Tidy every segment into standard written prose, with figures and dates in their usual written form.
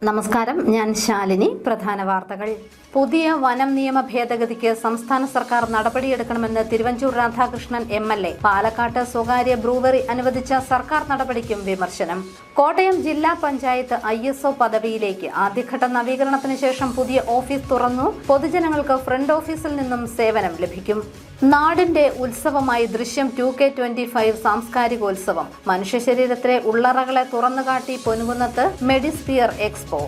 നമസ്കാരം, ഞാൻ ശാലിനി. പ്രധാന വാർത്തകൾ. പുതിയ വനം നിയമ ഭേദഗതിക്ക് സംസ്ഥാന സർക്കാർ നടപടിയെടുക്കണമെന്ന് തിരുവഞ്ചൂർ രാധാകൃഷ്ണൻ MLA. പാലക്കാട്ട് സ്വകാര്യ ബ്രൂവറി അനുവദിച്ച സർക്കാർ നടപടിക്കും വിമർശനം. കോട്ടയം ജില്ലാ പഞ്ചായത്ത് ISO പദവിയിലേക്ക് ആദ്യഘട്ട നവീകരണത്തിന് ശേഷം പുതിയ ഓഫീസ് തുറന്നു. പൊതുജനങ്ങൾക്ക് ഫ്രണ്ട് ഓഫീസിൽ നിന്നും സേവനം ലഭിക്കും. നാടിന്റെ ഉത്സവമായി ദൃശ്യം 2K25 സാംസ്കാരികോത്സവം. മനുഷ്യ ശരീരത്തിലെ ഉള്ളറകളെ തുറന്നുകാട്ടി പൊൻകുന്നത്ത് മെഡിസ്പിയർ എക്സ്പോ.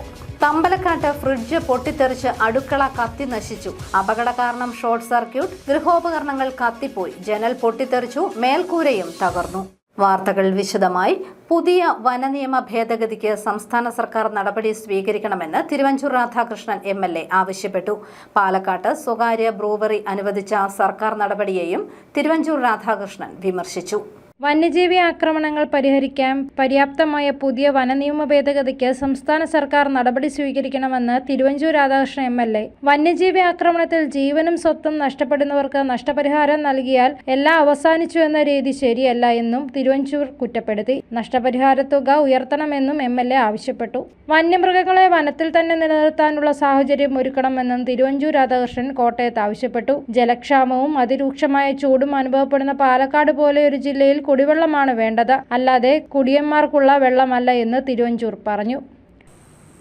തമ്പലക്കാട്ട് ഫ്രിഡ്ജ് പൊട്ടിത്തെറിച്ച് അടുക്കള കത്തി നശിച്ചു. അപകട കാരണം ഷോർട്ട് സർക്യൂട്ട്. ഗൃഹോപകരണങ്ങൾ കത്തിപ്പോയി. ജനൽ പൊട്ടിത്തെറിച്ചു. മേൽക്കൂരയും തകർന്നു. വാർത്തകൾ വിശദമായി. പുതിയ വനനിയമ ഭേദഗതിക്ക് സംസ്ഥാന സർക്കാർ നടപടി സ്വീകരിക്കണമെന്ന് തിരുവഞ്ചൂർ രാധാകൃഷ്ണൻ MLA ആവശ്യപ്പെട്ടു. പാലക്കാട്ട് സ്വകാര്യ ബ്രൂവറി അനുവദിച്ച സർക്കാർ നടപടിയെയും തിരുവഞ്ചൂർ രാധാകൃഷ്ണൻ വിമർശിച്ചു. വന്യജീവി ആക്രമണങ്ങൾ പരിഹരിക്കാൻ പര്യാപ്തമായ പുതിയ വനനിയമ ഭേദഗതിക്ക് സംസ്ഥാന സർക്കാർ നടപടി സ്വീകരിക്കണമെന്ന് തിരുവഞ്ചൂർ രാധാകൃഷ്ണൻ MLA. വന്യജീവി ആക്രമണത്തിൽ ജീവനും സ്വത്തും നഷ്ടപ്പെടുന്നവർക്ക് നഷ്ടപരിഹാരം നൽകിയാൽ എല്ലാം അവസാനിച്ചു എന്ന രീതി ശരിയല്ല എന്നും തിരുവഞ്ചൂർ കുറ്റപ്പെടുത്തി. നഷ്ടപരിഹാര തുക ഉയർത്തണമെന്നും MLA ആവശ്യപ്പെട്ടു. വന്യമൃഗങ്ങളെ വനത്തിൽ തന്നെ നിലനിർത്താനുള്ള സാഹചര്യം ഒരുക്കണമെന്നും തിരുവഞ്ചൂർ രാധാകൃഷ്ണൻ കോട്ടയത്ത് ആവശ്യപ്പെട്ടു. ജലക്ഷാമവും അതിരൂക്ഷമായ ചൂടും അനുഭവപ്പെടുന്ന പാലക്കാട് പോലെ ഒരു ജില്ലയിൽ കുടിവെള്ളമാണ് വേണ്ടത്, അല്ലാതെ കുടിയന്മാർക്കുള്ള വെള്ളമല്ല എന്ന് തിരുവഞ്ചൂർ പറഞ്ഞു.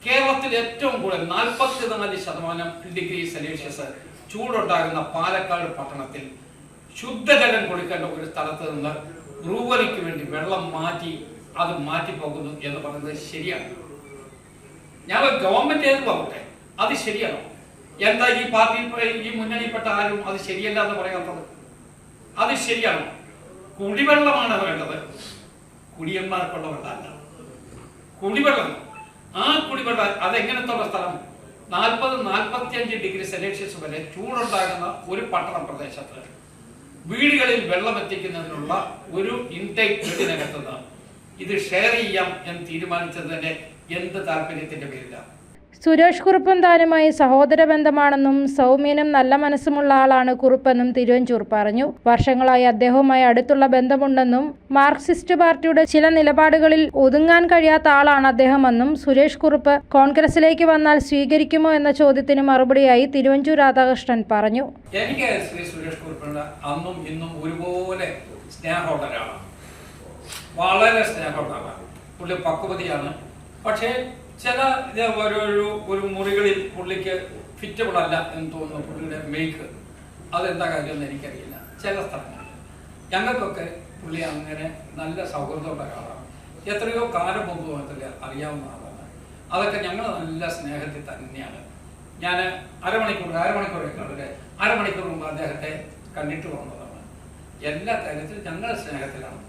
കേരളത്തിൽ ഏറ്റവും കൂടുതൽ 44% ചൂടുണ്ടാകുന്ന പാലക്കാട് പട്ടണത്തിൽ ശുദ്ധജലം കൊടുക്കേണ്ട ഒരു സ്ഥലത്ത് നിന്ന് ബ്രൂവറിക്ക് വേണ്ടി വെള്ളം മാറ്റിപ്പോകുന്നു എന്ന് പറയുന്നത് ശരിയാണ്. ഞങ്ങൾ ഗവൺമെന്റ് ഏത് പറയട്ടെ, അത് ശരിയാണോ? എന്താ ഈ പാർട്ടി ഈ മുന്നണിപ്പെട്ട ആരും അത് ശരിയല്ല എന്ന് പറയാത്തത്? അത് ശരിയാണോ? കുടിവെള്ളമാണ് വേണ്ടത്, കുടിയന്മാർക്കുള്ള വെള്ളമല്ല. കുടിവെള്ളം, ആ കുടിവെള്ളം അതെങ്ങനത്തുള്ള സ്ഥലം? 40-45 ഡിഗ്രി സെൽഷ്യസ് വരെ ചൂടുണ്ടാകുന്ന ഒരു പട്ടണ പ്രദേശത്ത് വീടുകളിൽ വെള്ളം എത്തിക്കുന്നതിനുള്ള ഒരു ഇൻടേക്ക് വീടിനകത്തുനിന്ന് ഇത് ഷെയർ ചെയ്യാം എന്ന് തീരുമാനിച്ചതിന്റെ എന്ത് താല്പര്യത്തിന്റെ പേരിലാണ്? സുരേഷ് കുറുപ്പും താനുമായി സഹോദര ബന്ധമാണെന്നും സൗമ്യനും നല്ല മനസ്സുമുള്ള ആളാണ് കുറുപ്പെന്നും തിരുവഞ്ചൂർ പറഞ്ഞു. വർഷങ്ങളായി അദ്ദേഹവുമായി അടുത്തുള്ള ബന്ധമുണ്ടെന്നും മാർക്സിസ്റ്റ് പാർട്ടിയുടെ ചില നിലപാടുകളിൽ ഒതുങ്ങാൻ കഴിയാത്ത ആളാണ് അദ്ദേഹമെന്നും സുരേഷ് കുറുപ്പ് കോൺഗ്രസിലേക്ക് വന്നാൽ സ്വീകരിക്കുമോ എന്ന ചോദ്യത്തിന് മറുപടിയായി തിരുവഞ്ചൂർ രാധാകൃഷ്ണൻ പറഞ്ഞു. എനിക്ക് ശ്രീ സുരേഷ് കുറുപ്പിന്റെ അന്നും ഇന്നും ഒരുപോലെ സ്നേഹമുള്ളവരാണ്, വളരെ സ്നേഹമുള്ളവരാണ്. പുള്ളി പക്വതയാണ്. പക്ഷേ ചില ഒരു മുറികളിൽ പുള്ളിക്ക് ഫിറ്റബിൾ അല്ല എന്ന് തോന്നുന്നു പുള്ളിയുടെ മേക്ക്. അതെന്താ കാര്യമെന്ന് എനിക്കറിയില്ല. ചില സ്ഥലങ്ങളിൽ ഞങ്ങൾക്കൊക്കെ പുള്ളി അങ്ങനെ നല്ല സൗഹൃദമുള്ള ഒരാളാണ്. എത്രയോ കാലം മുമ്പ് മാത്രമല്ല അറിയാവുന്ന ആളാണ്. അതൊക്കെ ഞങ്ങൾ നല്ല സ്നേഹത്തിൽ തന്നെയാണ്. ഞാൻ അരമണിക്കൂർ മുമ്പ് അദ്ദേഹത്തെ കണ്ടിട്ട് വന്നതാണ്. എല്ലാ കാര്യത്തിലും ഞങ്ങൾ സ്നേഹത്തിലാണ്.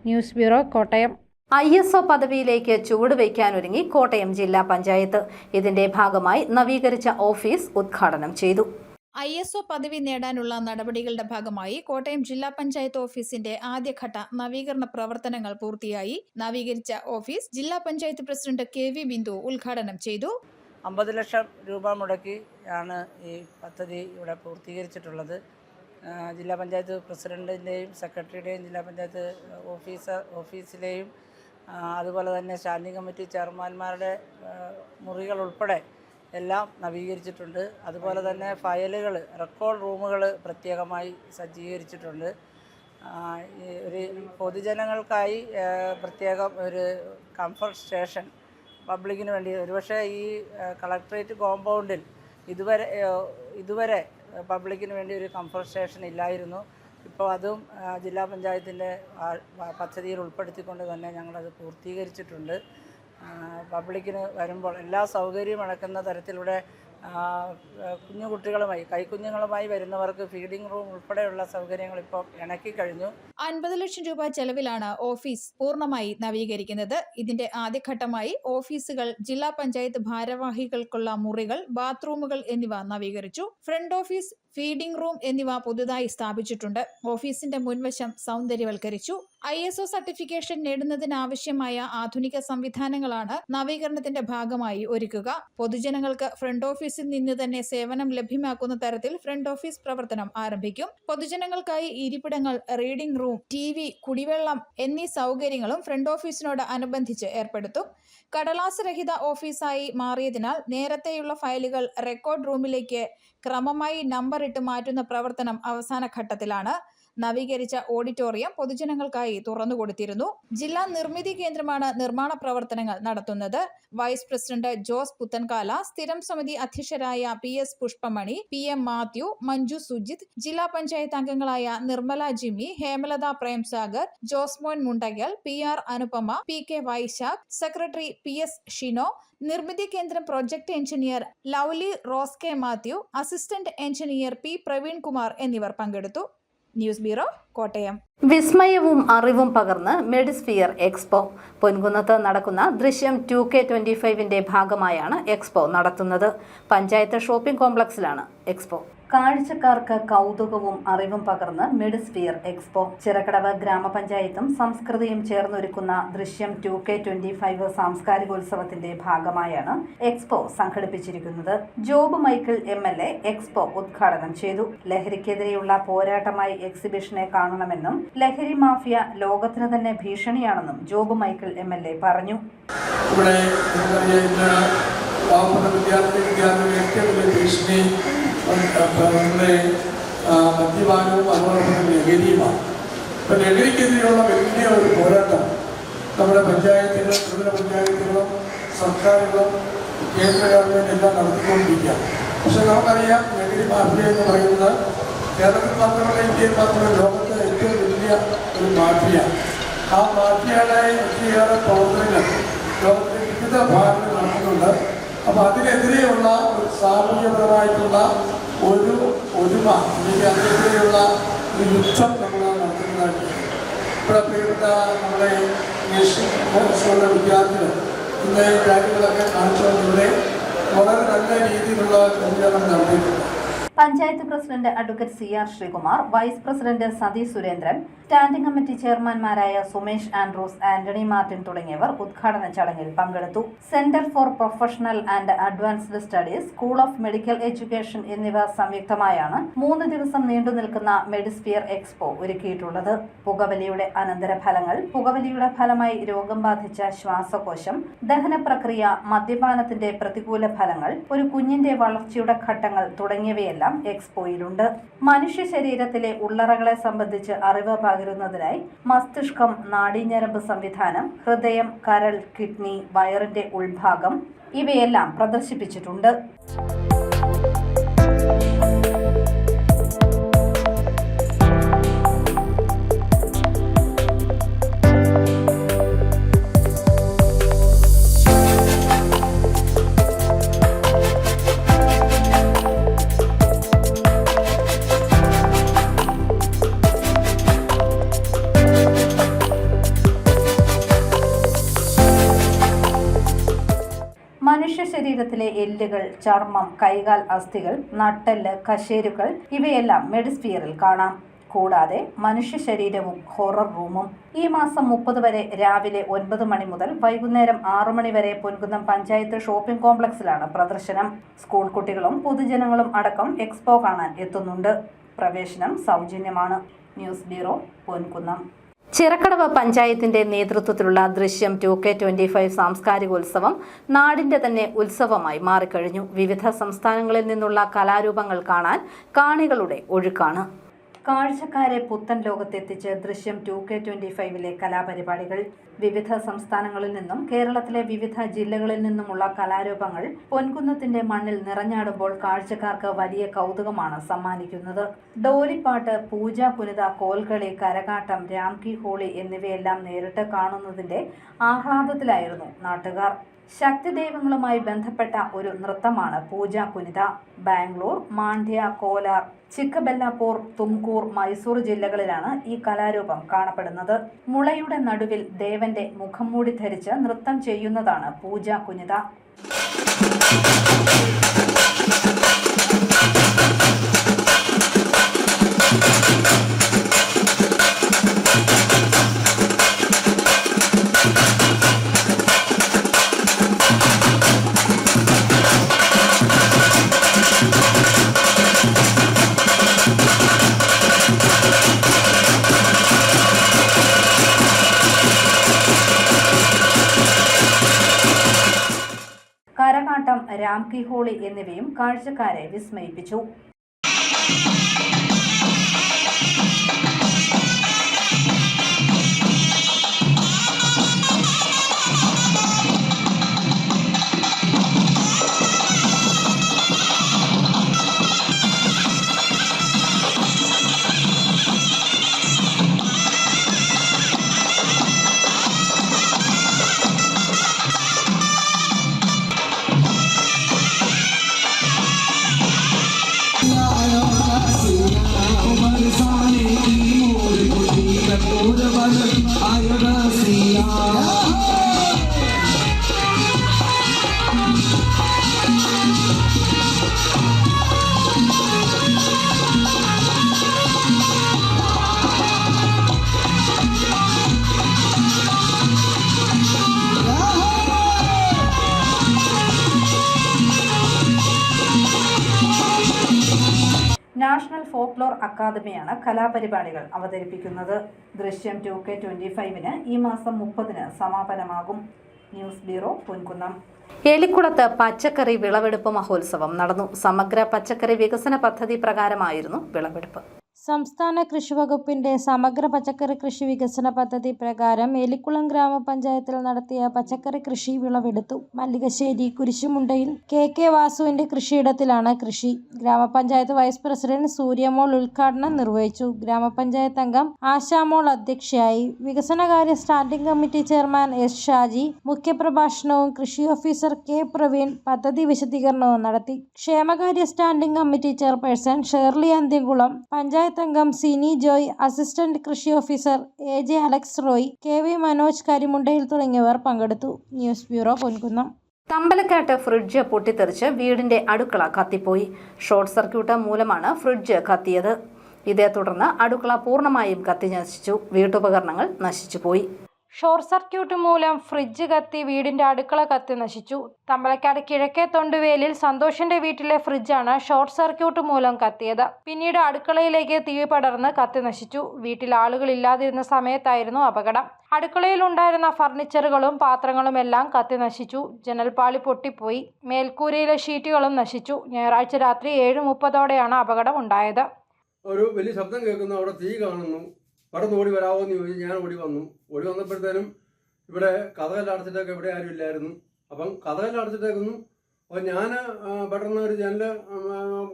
News bureau, Kottayam. ISO പദവിയിലേക്ക് ചുവടുവയ്ക്കാനൊരുങ്ങി കോട്ടയം ജില്ലാ പഞ്ചായത്ത്. ഇതിന്റെ ഭാഗമായി നവീകരിച്ച ഓഫീസ് ഉദ്ഘാടനം ചെയ്തു. ISO പദവി നേടാനുള്ള നടപടികളുടെ ഭാഗമായി കോട്ടയം ജില്ലാ പഞ്ചായത്ത് ഓഫീസിന്റെ ആദ്യഘട്ട നവീകരണ പ്രവർത്തനങ്ങൾ പൂർത്തിയായി. നവീകരിച്ച ഓഫീസ് ജില്ലാ പഞ്ചായത്ത് പ്രസിഡന്റ് KV ബിന്ദു ഉദ്ഘാടനം ചെയ്തു. 50 ലക്ഷം രൂപ മുടക്കി ആണ് ഈ പദ്ധതി ഇവിടെ പൂർത്തീകരിച്ചിട്ടുള്ളത്. ജില്ലാ പഞ്ചായത്ത് പ്രസിഡന്റിൻ്റെയും സെക്രട്ടറിയുടെയും ജില്ലാ പഞ്ചായത്ത് ഓഫീസിലെയും അതുപോലെ തന്നെ സ്റ്റാൻഡിംഗ് കമ്മിറ്റി ചെയർമാൻമാരുടെ മുറികൾ ഉൾപ്പെടെ എല്ലാം നവീകരിച്ചിട്ടുണ്ട്. അതുപോലെ തന്നെ ഫയലുകൾ, റെക്കോർഡ് റൂമുകൾ പ്രത്യേകമായി സജ്ജീകരിച്ചിട്ടുണ്ട്. ഒരു പൊതുജനങ്ങൾക്കായി പ്രത്യേകം ഒരു കംഫർട്ട് സ്റ്റേഷൻ പബ്ലിക്കിന് വേണ്ടി, ഒരുപക്ഷെ ഈ കളക്ട്രേറ്റ് കോമ്പൗണ്ടിൽ ഇതുവരെ പബ്ലിക്കിന് വേണ്ടി ഒരു കംഫർട്ട് സ്റ്റേഷൻ ഇല്ലായിരുന്നു. ഇപ്പോൾ അതും ജില്ലാ പഞ്ചായത്തിൻ്റെ പദ്ധതിയിൽ ഉൾപ്പെടുത്തിക്കൊണ്ട് തന്നെ ഞങ്ങളത് പൂർത്തീകരിച്ചിട്ടുണ്ട്. പബ്ലിക്കിന് വരുമ്പോൾ എല്ലാ സൗകര്യവും അടക്കുന്ന തരത്തിലൂടെ കുഞ്ഞുകുട്ടികളുമായി, കൈക്കുഞ്ഞുങ്ങളുമായി വരുന്നവർക്ക് ഫീഡിംഗ് റൂം ഉൾപ്പെടെയുള്ള സൗകര്യങ്ങൾ ഇപ്പോൾ ഇണക്കി കഴിഞ്ഞു. 50 ലക്ഷം രൂപ ചെലവിലാണ് ഓഫീസ് പൂർണ്ണമായി നവീകരിക്കുന്നത്. ഇതിന്റെ ആദ്യഘട്ടമായി ഓഫീസുകൾ, ജില്ലാ പഞ്ചായത്ത് ഭാരവാഹികൾക്കുള്ള മുറികൾ, ബാത്റൂമുകൾ എന്നിവ നവീകരിച്ചു. ഫ്രണ്ട് ഓഫീസ്, ഫീഡിംഗ് റൂം എന്നിവ പുതുതായി സ്ഥാപിച്ചിട്ടുണ്ട്. ഓഫീസിന്റെ മുൻവശം സൗന്ദര്യവൽക്കരിച്ചു. ISO സർട്ടിഫിക്കേഷൻ നേടുന്നതിനാവശ്യമായ ആധുനിക സംവിധാനങ്ങളാണ് നവീകരണത്തിന്റെ ഭാഗമായി ഒരുക്കുക. പൊതുജനങ്ങൾക്ക് ഫ്രണ്ട് ഓഫീസിൽ നിന്ന് തന്നെ സേവനം ലഭ്യമാക്കുന്ന തരത്തിൽ ഫ്രണ്ട് ഓഫീസ് പ്രവർത്തനം ആരംഭിക്കും. പൊതുജനങ്ങൾക്കായി ഇരിപ്പിടങ്ങൾ, റീഡിംഗ് റൂം, റൂം, TV, കുടിവെള്ളം എന്നീ സൗകര്യങ്ങളും ഫ്രണ്ട് ഓഫീസിനോട് അനുബന്ധിച്ച് ഏർപ്പെടുത്തും. കടലാസ് രഹിത ഓഫീസായി മാറിയതിനാൽ നേരത്തെയുള്ള ഫയലുകൾ റെക്കോർഡ് റൂമിലേക്ക് ക്രമമായി നമ്പർ ഇട്ട് മാറ്റുന്ന പ്രവർത്തനം അവസാന ഘട്ടത്തിലാണ്. നവീകരിച്ച ഓഡിറ്റോറിയം പൊതുജനങ്ങൾക്കായി തുറന്നുകൊടുത്തിരുന്നു. ജില്ലാ നിർമ്മിതി കേന്ദ്രമാണ് നിർമ്മാണ പ്രവർത്തനങ്ങൾ നടത്തുന്നത്. വൈസ് പ്രസിഡന്റ് ജോസ് പുത്തൻകാല, സ്ഥിരം സമിതി അധ്യക്ഷരായ PS പുഷ്പമണി, PM മാത്യു, മഞ്ജു സുജിത്, ജില്ലാ പഞ്ചായത്ത് അംഗങ്ങളായ Nirmala Jimmy, Hemalatha Premsagar, Josemon Mundackal, PR Anupama, PK Vaisakh, secretary PS Shino, Nirmithi Kendram project engineer Lovely Rose K Mathew, assistant engineer P Praveenkumar എന്നിവർ പങ്കെടുത്തു. News bureau, Kottayam. വിസ്മയവും അറിവും പകർന്ന് മെഡിസ്ഫിയർ എക്സ്പോ. പൊൻകുന്നത്ത് നടക്കുന്ന ദൃശ്യം 2K25 ഭാഗമായാണ് എക്സ്പോ നടത്തുന്നത്. പഞ്ചായത്ത് ഷോപ്പിംഗ് കോംപ്ലക്സിലാണ് എക്സ്പോ. കാഴ്ചക്കാർക്ക് കൗതുകവും അറിവും പകർന്ന് മെഡിസ്ഫിയർ എക്സ്പോ. ചിറക്കടവ് ഗ്രാമപഞ്ചായത്തും സംസ്കൃതിയും ചേർന്നൊരുക്കുന്ന ദൃശ്യം 2K25 സാംസ്കാരികോത്സവത്തിന്റെ ഭാഗമായാണ് എക്സ്പോ സംഘടിപ്പിച്ചിരിക്കുന്നത്. ജോബ് മൈക്കിൾ MLA എക്സ്പോ ഉദ്ഘാടനം ചെയ്തു. ലഹരിക്കെതിരെയുള്ള പോരാട്ടമായി എക്സിബിഷനെ കാണണമെന്നും ലഹരി മാഫിയ ലോകത്തിന് തന്നെ ഭീഷണിയാണെന്നും ജോബ് മൈക്കിൾ MLA പറഞ്ഞു. മദ്യപാനവും അതുപോലെ ലഹരിയുമാണ്. അപ്പം ലഹരിക്കെതിരെയുള്ള വലിയ ഒരു പോരാട്ടം നമ്മുടെ പഞ്ചായത്തുകളും ത്രിതല പഞ്ചായത്തുകളും സർക്കാരുകളും കേന്ദ്ര ഗവൺമെൻറ് എല്ലാം നടത്തിക്കൊണ്ടിരിക്കുകയാണ്. പക്ഷെ നമുക്കറിയാം, ലഹരി മാഫിയ എന്ന് പറയുന്നത് കേരളത്തിൽ മാത്രമല്ല, ഇന്ത്യയിൽ മാത്രമല്ല, ലോകത്തെ ഏറ്റവും വലിയ ഒരു മാഫിയ. ആ മാഫിയയുടെ ഒത്തിരിയേറെ പ്രവർത്തനങ്ങൾ ലോകത്തിൻ്റെ വിവിധ ഭാഗങ്ങളിൽ നടക്കുന്നുണ്ട്. അപ്പോൾ അതിനെതിരെയുള്ള ഒരു സാമൂഹ്യപരമായിട്ടുള്ള ഒരു ഒരുമ, അല്ലെങ്കിൽ അതിനെതിരെയുള്ള ഒരു യുദ്ധം നമ്മൾ നടത്തുന്നതായിട്ട് ഇവിടെ പ്രിയപ്പെട്ട നമ്മുടെ സ്കൂളിലെ വിദ്യാർത്ഥികൾ ഇന്ന് ഈ കാര്യങ്ങളൊക്കെ കാണിച്ചുകൊണ്ടിവിടെ വളരെ നല്ല രീതിയിലുള്ള പ്രതികരണം നടത്തിയിട്ടുണ്ട്. Panchayat president advocate CR Sreekumar, vice president Sathi Surendran, standing committee ചെയർമാൻമാരായ സുമേഷ് ആൻഡ്രൂസ്, ആന്റണി മാർട്ടിൻ തുടങ്ങിയവർ ഉദ്ഘാടന ചടങ്ങിൽ പങ്കെടുത്തു. Centre for professional and advanced studies, school of medical education എന്നിവ സംയുക്തമായാണ് 3 ദിവസം നീണ്ടു നിൽക്കുന്ന മെഡിസ്ഫിയർ എക്സ്പോ ഒരുക്കിയിട്ടുള്ളത്. പുകവലിയുടെ അനന്തരഫലങ്ങൾ, പുകവലിയുടെ ഫലമായി രോഗം ബാധിച്ച ശ്വാസകോശം, ദഹന പ്രക്രിയ, മദ്യപാനത്തിന്റെ പ്രതികൂല ഫലങ്ങൾ, ഒരു കുഞ്ഞിന്റെ വളർച്ചയുടെ ഘട്ടങ്ങൾ തുടങ്ങിയവയെല്ലാം എക്സ്പോയിലുണ്ട്. മനുഷ്യ ശരീരത്തിലെ ഉള്ളറകളെ സംബന്ധിച്ച് അറിവ് പകരുന്നതിനായി മസ്തിഷ്കം, നാഡീഞരമ്പ് സംവിധാനം, ഹൃദയം, കരൾ, കിഡ്നി, വയറിന്റെ ഉൾഭാഗം ഇവയെല്ലാം പ്രദർശിപ്പിച്ചിട്ടുണ്ട്. മനുഷ്യ ശരീരത്തിലെ എല്ലുകൾ, ചർമ്മം, കൈകാൽ അസ്ഥികൾ, നട്ടെല്ല്, കശേരുക്കൾ ഇവയെല്ലാം മെഡിസ്ഫിയറിൽ കാണാം. കൂടാതെ മനുഷ്യ ശരീരവും ഹൊറർ റൂമും. ഈ മാസം 30 വരെ രാവിലെ 9 മണി മുതൽ വൈകുന്നേരം 6 മണി വരെ പൊൻകുന്നം പഞ്ചായത്ത് ഷോപ്പിംഗ് കോംപ്ലക്സിലാണ് പ്രദർശനം. സ്കൂൾ കുട്ടികളും പൊതുജനങ്ങളും അടക്കം എക്സ്പോ കാണാൻ എത്തുന്നുണ്ട്. പ്രവേശനം സൗജന്യമാണ്. News bureau, Ponkunnam. ചിറക്കടവ് പഞ്ചായത്തിന്റെ നേതൃത്വത്തിലുള്ള ദൃശ്യം 2K25 സാംസ്കാരികോത്സവം നാടിന്റെ തന്നെ ഉത്സവമായി മാറിക്കഴിഞ്ഞു. വിവിധ സംസ്ഥാനങ്ങളിൽ നിന്നുള്ള കലാരൂപങ്ങൾ കാണാൻ കാണികളുടെ ഒഴുക്കാണ്. കാഴ്ചക്കാരെ പുത്തൻ ലോകത്തെത്തിച്ച് ദൃശ്യം 2K25 കലാപരിപാടികൾ. വിവിധ സംസ്ഥാനങ്ങളിൽ നിന്നും കേരളത്തിലെ വിവിധ ജില്ലകളിൽ നിന്നുമുള്ള കലാരൂപങ്ങൾ പൊൻകുന്നത്തിന്റെ മണ്ണിൽ നിറഞ്ഞാടുമ്പോൾ കാഴ്ചക്കാർക്ക് വലിയ കൗതുകമാണ് സമ്മാനിക്കുന്നത്. ഡോലിപ്പാട്ട്, പൂജ കുനിത, കോൽകളി, കരകാട്ടം, രാംകി ഹോളി എന്നിവയെല്ലാം നേരിട്ട് കാണുന്നതിന്റെ ആഹ്ലാദത്തിലായിരുന്നു നാട്ടുകാർ. ശക്തിദൈവങ്ങളുമായി ബന്ധപ്പെട്ട ഒരു നൃത്തമാണ് പൂജ കുനിത. ബാംഗ്ലൂർ, മാണ്ഡ്യ, കോലാർ, ചിക്കബെല്ലാപൂർ, തുംകൂർ, മൈസൂർ ജില്ലകളിലാണ് ഈ കലാരൂപം കാണപ്പെടുന്നത്. മുളയുടെ നടുവിൽ ദേവന്റെ മുഖംമൂടി ധരിച്ച് നൃത്തം ചെയ്യുന്നതാണ് പൂജ കുനിത. ആർക്കി ഹോളി എന്നിവയും കാഴ്ചക്കാരെ വിസ്മയിപ്പിച്ചു. നാഷണൽ ഫോക്ലോർ അക്കാദമിയാണ് കലാപരിപാടികൾ അവതരിപ്പിക്കുന്നത്. ദൃശ്യം 2K25 ഈ മാസം 30 സമാപനമാകും. News bureau, Ponkunnam. എലിക്കുളത്ത് പച്ചക്കറി വിളവെടുപ്പ് മഹോത്സവം നടന്നു. സമഗ്ര പച്ചക്കറി വികസന പദ്ധതി പ്രകാരമായിരുന്നു വിളവെടുപ്പ്. സംസ്ഥാന കൃഷിവകുപ്പിന്റെ സമഗ്ര പച്ചക്കറി കൃഷി വികസന പദ്ധതി പ്രകാരം എലിക്കുളം ഗ്രാമപഞ്ചായത്തിൽ നടത്തിയ പച്ചക്കറി കൃഷി വിളവെടുത്തു. മല്ലികശ്ശേരി കുരിശുമുണ്ടയിൽ KK വാസുവിന്റെ കൃഷിയിടത്തിലാണ് കൃഷി. ഗ്രാമപഞ്ചായത്ത് വൈസ് പ്രസിഡന്റ് സൂര്യമോൾ ഉദ്ഘാടനം നിർവഹിച്ചു. ഗ്രാമപഞ്ചായത്ത് അംഗം ആശാമോൾ അധ്യക്ഷയായി. വികസനകാര്യ standing committee chairman S. Shaji മുഖ്യപ്രഭാഷണവും കൃഷി ഓഫീസർ K. പ്രവീൺ പദ്ധതി വിശദീകരണവും നടത്തി. ക്ഷേമകാര്യ standing committee chairperson Shirley Anthyakulam, panchayat അംഗം സിനി ജോയ്, അസിസ്റ്റന്റ് കൃഷി officer AJ Alex Roy, KV Manoj Karimundayil തുടങ്ങിയവർ പങ്കെടുത്തു. News bureau, Ponkunnam. തമ്പലക്കാട്ട് ഫ്രിഡ്ജ് പൊട്ടിത്തെറിച്ച് വീടിന്റെ അടുക്കള കത്തിപ്പോയി. ഷോർട്ട് സർക്യൂട്ട് മൂലമാണ് ഫ്രിഡ്ജ് കത്തിയത്. ഇതേ തുടർന്ന് അടുക്കള പൂർണ്ണമായും കത്തിനശിച്ചു. വീട്ടുപകരണങ്ങൾ നശിച്ചുപോയി. ഷോർട്ട് സർക്യൂട്ട് മൂലം ഫ്രിഡ്ജ് കത്തി വീടിന്റെ അടുക്കള കത്തി നശിച്ചു. തമ്പലക്കാട് കിഴക്കേ തൊണ്ടുവേലിൽ സന്തോഷിന്റെ വീട്ടിലെ ഫ്രിഡ്ജാണ് ഷോർട്ട് സർക്യൂട്ട് മൂലം കത്തിയത്. പിന്നീട് അടുക്കളയിലേക്ക് തീ പടർന്ന് കത്തി നശിച്ചു. വീട്ടിൽ ആളുകളില്ലാതിരുന്ന സമയത്തായിരുന്നു അപകടം. അടുക്കളയിൽ ഉണ്ടായിരുന്ന ഫർണിച്ചറുകളും പാത്രങ്ങളും എല്ലാം കത്തി നശിച്ചു. ജനൽപ്പാളി പൊട്ടിപ്പോയി. മേൽക്കൂരയിലെ ഷീറ്റുകളും നശിച്ചു. ഞായറാഴ്ച രാത്രി 7:30 അപകടം ഉണ്ടായത്. ഒരു വലിയ ശബ്ദം കേൾക്കുന്നു, അവിടെ തീ കാണുന്നു. പെട്ടെന്ന് ഓടി വരാമോ എന്ന് ചോദിച്ചു. ഞാൻ ഓടി വന്നപ്പോഴത്തേനും ഇവിടെ കതകെല്ലാം അടച്ചിട്ടൊക്കെ ഇവിടെ ആരും ഇല്ലായിരുന്നു. അപ്പം കതകെല്ലാം അടച്ചിട്ടേക്കുന്നു. അപ്പോൾ ഞാൻ പെട്ടെന്ന് ഒരു ജനല്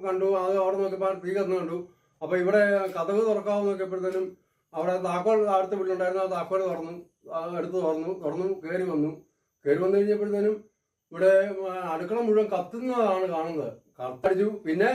കണ്ടു. അത് അവിടെ നോക്കിയപ്പോൾ തീ കന്നു കണ്ടു. അപ്പോൾ ഇവിടെ കതക് തുറക്കാമെന്ന് നോക്കിയപ്പോഴത്തേനും അവിടെ താക്കോൽ അടുത്ത വീട്ടിലുണ്ടായിരുന്നു. ആ താക്കോൽ തുറന്നു കയറി വന്നു കഴിഞ്ഞപ്പോഴത്തേനും ഇവിടെ അടുക്കള മുഴുവൻ കത്തുന്നതാണ് കാണുന്നത്. കത്തടിച്ചു. പിന്നെ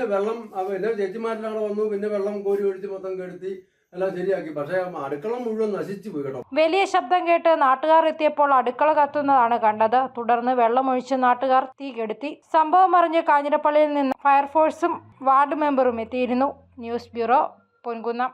ചേച്ചിമാരിലാണ് വന്നു. പിന്നെ വെള്ളം കോരി ഒഴിച്ച് മൊത്തം കെടുത്തി എല്ലാം ശരിയാക്കി. പക്ഷേ അടുക്കള മുഴുവൻ നശിച്ചു പോയി കേട്ടോ. വലിയ ശബ്ദം കേട്ട് നാട്ടുകാർ എത്തിയപ്പോൾ അടുക്കള കത്തുന്നതാണ് കണ്ടത്. തുടർന്ന് വെള്ളമൊഴിച്ച് നാട്ടുകാർ തീ കെടുത്തി. സംഭവം അറിഞ്ഞ് കാഞ്ഞിരപ്പള്ളിയിൽ നിന്ന് ഫയർഫോഴ്സും വാർഡ് മെമ്പറും എത്തിയിരുന്നു. News bureau, Ponkunnam.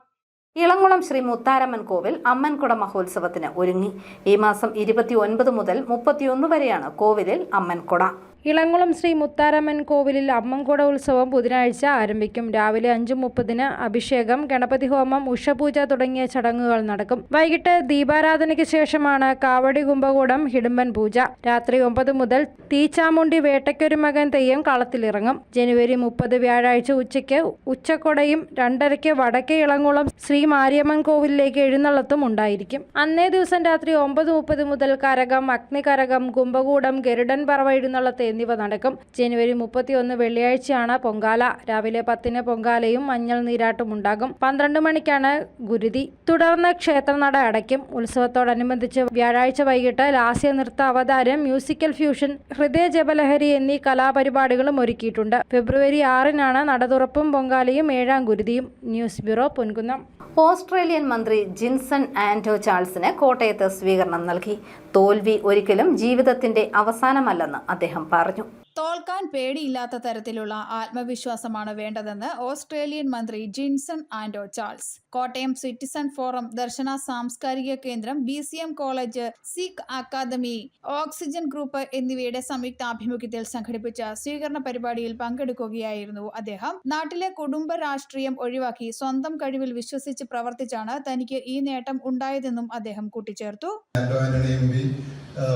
ഇളംകുളം ശ്രീ മുത്താരമ്മൻ കോവിൽ അമ്മൻകുട മഹോത്സവത്തിന് ഒരുങ്ങി. ഈ മാസം 29 മുതൽ 31 വരെയാണ് കോവിലിൽ അമ്മൻകുട. ഇളംകുളം ശ്രീ മുത്താരമ്മൻ കോവിലിൽ അമ്മൻകുട ഉത്സവം ബുധനാഴ്ച ആരംഭിക്കും. രാവിലെ 5:30 അഭിഷേകം, ഗണപതി ഹോമം, ഉഷപൂജ തുടങ്ങിയ ചടങ്ങുകൾ നടക്കും. വൈകിട്ട് ദീപാരാധനയ്ക്ക് ശേഷമാണ് കാവടി കുംഭകൂടം ഹിഡുമ്പൻ പൂജ. രാത്രി 9 മുതൽ തീച്ചാമുണ്ടി വേട്ടയ്ക്കൊരു മകൻ തെയ്യം കളത്തിലിറങ്ങും. ജനുവരി 30 വ്യാഴാഴ്ച ഉച്ചയ്ക്ക് ഉച്ചക്കൊടയും 2:30 വടക്കേ ഇളംകുളം ശ്രീ മാരിയമ്മൻ കോവിലിലേക്ക് എഴുന്നള്ളത്തും ഉണ്ടായിരിക്കും. അന്നേ ദിവസം രാത്രി 9:30 മുതൽ കരകം, അഗ്നികരകം, കുംഭകൂടം, ഗരുഡൻ പറവ എഴുന്നള്ളത്ത് എന്നിവ നടക്കും. ജനുവരി 31 വെള്ളിയാഴ്ചയാണ് പൊങ്കാല. രാവിലെ 10 പൊങ്കാലയും മഞ്ഞൾ നീരാട്ടും ഉണ്ടാകും. 12 മണിക്കാണ് ഗുരുതി. തുടർന്ന് ക്ഷേത്രനട അടയ്ക്കും. ഉത്സവത്തോടനുബന്ധിച്ച് വ്യാഴാഴ്ച വൈകിട്ട് ലാസ്യ നൃത്ത അവതാരം, മ്യൂസിക്കൽ ഫ്യൂഷൻ, ഹൃദയ ജപലഹരി എന്നീ കലാപരിപാടികളും ഒരുക്കിയിട്ടുണ്ട്. ഫെബ്രുവരി 6 നട തുറപ്പും പൊങ്കാലയും 7ാം ഗുരുതിയും. News bureau, Ponkunnam. ഓസ്ട്രേലിയൻ മന്ത്രി ജിൻസൺ ആൻഡോ ചാൾസിന് കോട്ടയത്ത് സ്വീകരണം നൽകി. തോൽവി ഒരിക്കലും ജീവിതത്തിന്റെ അവസാനമല്ലെന്ന് അദ്ദേഹം പറഞ്ഞു. തോൽക്കാൻ പേടിയില്ലാത്ത തരത്തിലുള്ള ആത്മവിശ്വാസമാണ് വേണ്ടതെന്ന് ഓസ്ട്രേലിയൻ മന്ത്രി ജിൻസൺ ആൻഡോ ചാൾസ്. കോട്ടയം സിറ്റിസൺ ഫോറം, ദർശന സാംസ്കാരിക കേന്ദ്രം, BCM college, Sikh academy, oxygen group എന്നിവയുടെ സംയുക്താഭിമുഖ്യത്തിൽ സംഘടിപ്പിച്ച സ്വീകരണ പരിപാടിയിൽ പങ്കെടുക്കുകയായിരുന്നു അദ്ദേഹം. നാട്ടിലെ കുടുംബ രാഷ്ട്രീയം ഒഴിവാക്കി സ്വന്തം കഴിവിൽ വിശ്വസിച്ച് പ്രവർത്തിച്ചാണ് തനിക്ക് ഈ നേട്ടം ഉണ്ടായതെന്നും അദ്ദേഹം കൂട്ടിച്ചേർത്തു.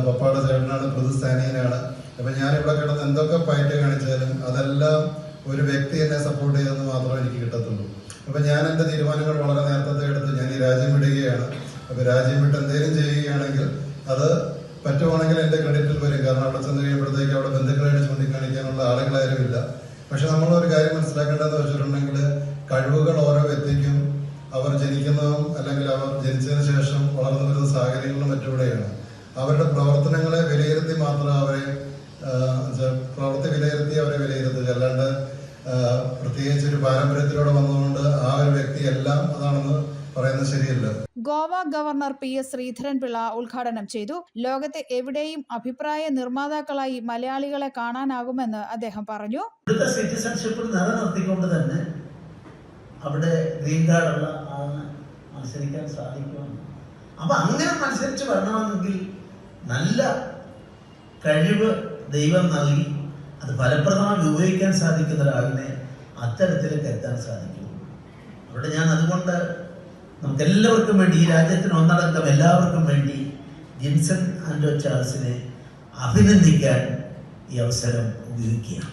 പപ്പാടെ ചേട്ടനാണ്, പ്രതിസ്ഥാനീയനാണ്. അപ്പം ഞാനിവിടെ കിടന്ന് എന്തൊക്കെ പയറ്റ് കാണിച്ചാലും അതെല്ലാം ഒരു വ്യക്തി എന്നെ സപ്പോർട്ട് ചെയ്തെന്ന് മാത്രമേ എനിക്ക് കിട്ടത്തുള്ളൂ. അപ്പം ഞാൻ എൻ്റെ തീരുമാനങ്ങൾ വളരെ നേരത്തെ എടുത്ത് ഞാൻ ഈ രാജ്യം വിടുകയാണ്. അപ്പോൾ രാജ്യം വിട്ട് എന്തെങ്കിലും ചെയ്യുകയാണെങ്കിൽ അത് പറ്റുവാണെങ്കിൽ എൻ്റെ ക്രെഡിറ്റിൽ വരും. കാരണം അവിടെ ചെന്ന് കഴിയുമ്പോഴത്തേക്ക് അവിടെ ബന്ധുക്കളായിട്ട് ചൂണ്ടിക്കാണിക്കാനുള്ള ആളുകളാരും ഇല്ല. പക്ഷെ നമ്മളൊരു കാര്യം മനസ്സിലാക്കേണ്ടതെന്ന് വെച്ചിട്ടുണ്ടെങ്കിൽ കഴിവുകൾ ഓരോ വ്യക്തിക്കും അവർ ജനിക്കുന്നതും അല്ലെങ്കിൽ അവർ ജനിച്ചതിന് ശേഷം വളർന്നു വരുന്ന സാഹചര്യങ്ങളും മറ്റുകൂടെയാണ്. അവരുടെ പ്രവർത്തനങ്ങളെ വിലയിരുത്തി മാത്രം അവരെ പ്രവൃത്തി വിലയിരുത്തി അവരെ വിലയിരുത്തുക, അല്ലാണ്ട് പ്രത്യേകിച്ച് ഒരു പാരമ്പര്യത്തിലൂടെ വന്നുകൊണ്ട് ആ ഒരു വ്യക്തി എല്ലാം അതാണെന്ന് പറയുന്നത് ശരിയല്ല. ഗോവ ഗവർണർ PS ശ്രീധരൻപിള്ള ഉദ്ഘാടനം ചെയ്തു. ലോകത്തെ എവിടെയും അഭിപ്രായ നിർമ്മാതാക്കളായി മലയാളികളെ കാണാനാകുമെന്ന് അദ്ദേഹം പറഞ്ഞു. ഇവിടുത്തെ സിറ്റിസൺഷിപ്പ് നിലനിർത്തിക്കൊണ്ട് തന്നെ അവിടെ ഗ്രീൻ കാർഡുള്ള ആളിന് മത്സരിക്കാൻ സാധിക്കുമെന്ന്. അപ്പൊ അങ്ങനെ മത്സരിച്ച് വരണമെങ്കിൽ നല്ല കഴിവ് ദൈവം നൽകി അത് ഫലപ്രദമായി ഉപയോഗിക്കാൻ സാധിക്കുന്ന ഒരാളിനെ അത്തരത്തിലേക്ക് എത്താൻ സാധിക്കും. അവിടെ ഞാൻ അതുകൊണ്ട് നമുക്ക് എല്ലാവർക്കും വേണ്ടി, ഈ രാജ്യത്തിന് ഒന്നടക്കം എല്ലാവർക്കും വേണ്ടി ജിൻസൺ ആൻഡോ ചാൾസിനെ അഭിനന്ദിക്കാൻ ഈ അവസരം ഉപയോഗിക്കുകയാണ്.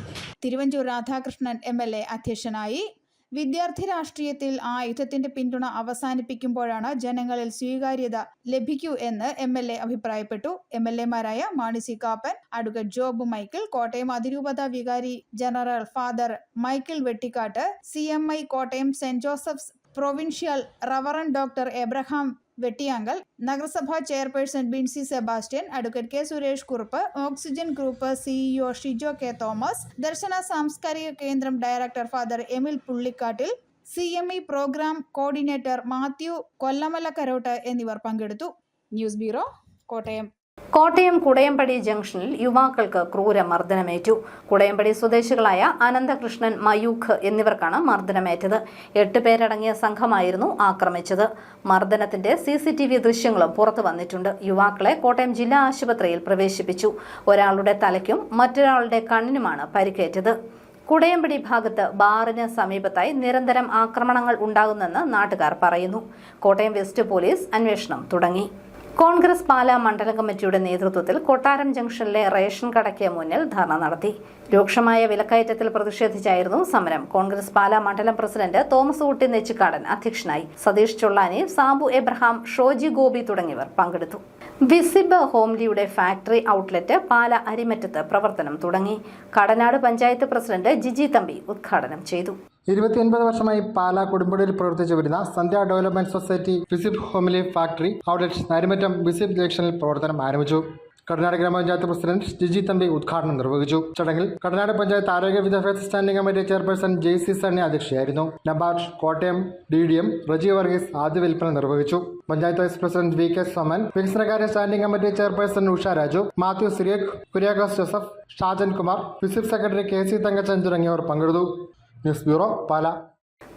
തിരുവഞ്ചൂർ രാധാകൃഷ്ണൻ MLA അധ്യക്ഷനായി. വിദ്യാർത്ഥി രാഷ്ട്രീയത്തിൽ ആയുധത്തിന്റെ പിന്തുണ അവസാനിപ്പിക്കുമ്പോഴാണ് ജനങ്ങളിൽ സ്വീകാര്യത ലഭിക്കൂ എന്ന് MLA അഭിപ്രായപ്പെട്ടു. MLA-മാരായ Mani C Kappan, advocate Job Michael, Kottayam അതിരൂപത വികാരി general father Michael Vettikkattu, CMI Kottayam saint Joseph's provincial reverend doctor Abraham Vettiyankal, നഗരസഭാ chairperson Binsy Sebastian, advocate K Suresh Kurup, oxygen group CEO Shijo K Thomas, Darsana സാംസ്കാരിക കേന്ദ്രം director father Emil Pullikkattil, CMI programme coordinator Mathew Kollamalakkarottu എന്നിവർ പങ്കെടുത്തു. News bureau, Kottayam. Kottayam Kudayampady ജംഗ്ഷനിൽ യുവാക്കൾക്ക് ക്രൂര മർദ്ദനമേറ്റു. കുടയമ്പടി സ്വദേശികളായ അനന്തകൃഷ്ണൻ, മയൂഖ് എന്നിവർക്കാണ് മർദ്ദനമേറ്റത്. 8 പേരടങ്ങിയ സംഘമായിരുന്നു ആക്രമിച്ചത്. മർദ്ദനത്തിന്റെ CCTV ദൃശ്യങ്ങളും പുറത്തു വന്നിട്ടുണ്ട്. യുവാക്കളെ കോട്ടയം ജില്ലാ ആശുപത്രിയിൽ പ്രവേശിപ്പിച്ചു. ഒരാളുടെ തലയ്ക്കും മറ്റൊരാളുടെ കണ്ണിനുമാണ് പരിക്കേറ്റത്. കുടയമ്പടി ഭാഗത്ത് ബാറിന് സമീപത്തായി നിരന്തരം ആക്രമണങ്ങൾ ഉണ്ടാകുന്നെന്ന് നാട്ടുകാർ പറയുന്നു. കോട്ടയം വെസ്റ്റ് പോലീസ് അന്വേഷണം തുടങ്ങി. കോൺഗ്രസ് പാലാ മണ്ഡലം കമ്മിറ്റിയുടെ നേതൃത്വത്തിൽ കൊട്ടാരം ജംഗ്ഷനിലെ റേഷൻ കടയ്ക്ക് മുന്നിൽ ധർണ നടത്തി. രൂക്ഷമായ വിലക്കയറ്റത്തിൽ പ്രതിഷേധിച്ചായിരുന്നു സമരം. കോൺഗ്രസ് പാലാ മണ്ഡലം പ്രസിഡന്റ് തോമസ് ഊട്ടി നെച്ചിക്കാടൻ അധ്യക്ഷനായി. സതീഷ് ചൊള്ളാനി, സാബു എബ്രഹാം, ഷോജി ഗോപി തുടങ്ങിയവർ പങ്കെടുത്തു. വിസിബ് ഹോംലിയുടെ ഫാക്ടറി ഔട്ട്ലെറ്റ് പാല അരിമറ്റത്ത് പ്രവർത്തനം തുടങ്ങി. കടനാട് പഞ്ചായത്ത് പ്രസിഡന്റ് ജിജി തമ്പി ഉദ്ഘാടനം ചെയ്തു. 29 വർഷമായി പാലാ കൊടുമ്പടിയിൽ പ്രവർത്തിച്ചു വരുന്ന Sandhya development society Visib homely factory outlet Arimattam Visib ജംഗ്ഷനിൽ പ്രവർത്തനം ആരംഭിച്ചു. കടനാട് ഗ്രാമപഞ്ചായത്ത് പ്രസിഡന്റ് ജിജി തമ്പി ഉദ്ഘാടനം നിർവഹിച്ചു. ചടങ്ങിൽ കടനാട് പഞ്ചായത്ത് ആരോഗ്യ വിദ്യാഭ്യാസ standing committee chairperson JC Sunny അധ്യക്ഷയായിരുന്നു. നബാർഡ് കോട്ടയം DDM റജി വർഗീസ് ആദ്യ വിൽപ്പന നിർവഹിച്ചു. Panchayat vice president VK Soman, വികസനകാര്യ standing committee chairperson Usha Raju, Mathew Cyriac, Kuriakose Joseph, Shajan Kumar, Visib secretary KC Thankachan തുടങ്ങിയവർ പങ്കെടുത്തു. News bureau, Pala.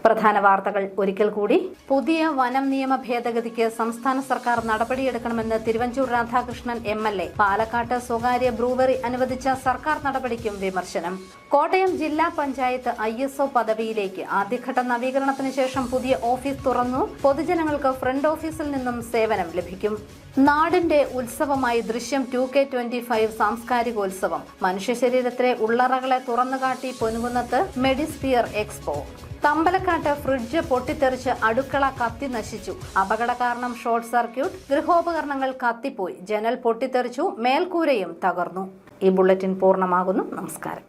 പ്രധാന വാർത്തകൾ ഒരിക്കൽ കൂടി. പുതിയ വനം നിയമ ഭേദഗതിക്ക് സംസ്ഥാന സർക്കാർ നടപടിയെടുക്കണമെന്ന് തിരുവഞ്ചൂർ രാധാകൃഷ്ണൻ MLA. പാലക്കാട്ട് സ്വകാര്യ ബ്രൂവറി അനുവദിച്ച സർക്കാർ നടപടിക്കും വിമർശനം. കോട്ടയം ജില്ലാ പഞ്ചായത്ത് ISO പദവിയിലേക്ക് ആദ്യഘട്ട നവീകരണത്തിന് ശേഷം പുതിയ ഓഫീസ് തുറന്നു. പൊതുജനങ്ങൾക്ക് ഫ്രണ്ട് ഓഫീസിൽ നിന്നും സേവനം ലഭിക്കും. നാടിന്റെ ഉത്സവമായി ദൃശ്യം 2K25 സാംസ്കാരികോത്സവം. മനുഷ്യ ശരീരത്തിലെ ഉള്ളറകളെ തുറന്നുകാട്ടി പൊൻകുന്നത്ത് മെഡിസ്ഫിയർ എക്സ്പോ. തമ്പലക്കാട്ട് ഫ്രിഡ്ജ് പൊട്ടിത്തെറിച്ച് അടുക്കള കത്തി നശിച്ചു. അപകട കാരണം ഷോർട്ട് സർക്യൂട്ട്. ഗൃഹോപകരണങ്ങൾ കത്തിപ്പോയി. ജനൽ പൊട്ടിത്തെറിച്ചു. മേൽക്കൂരയും തകർന്നു. ഈ ബുള്ളറ്റിൻ പൂർണ്ണമാകുന്നു. നമസ്കാരം.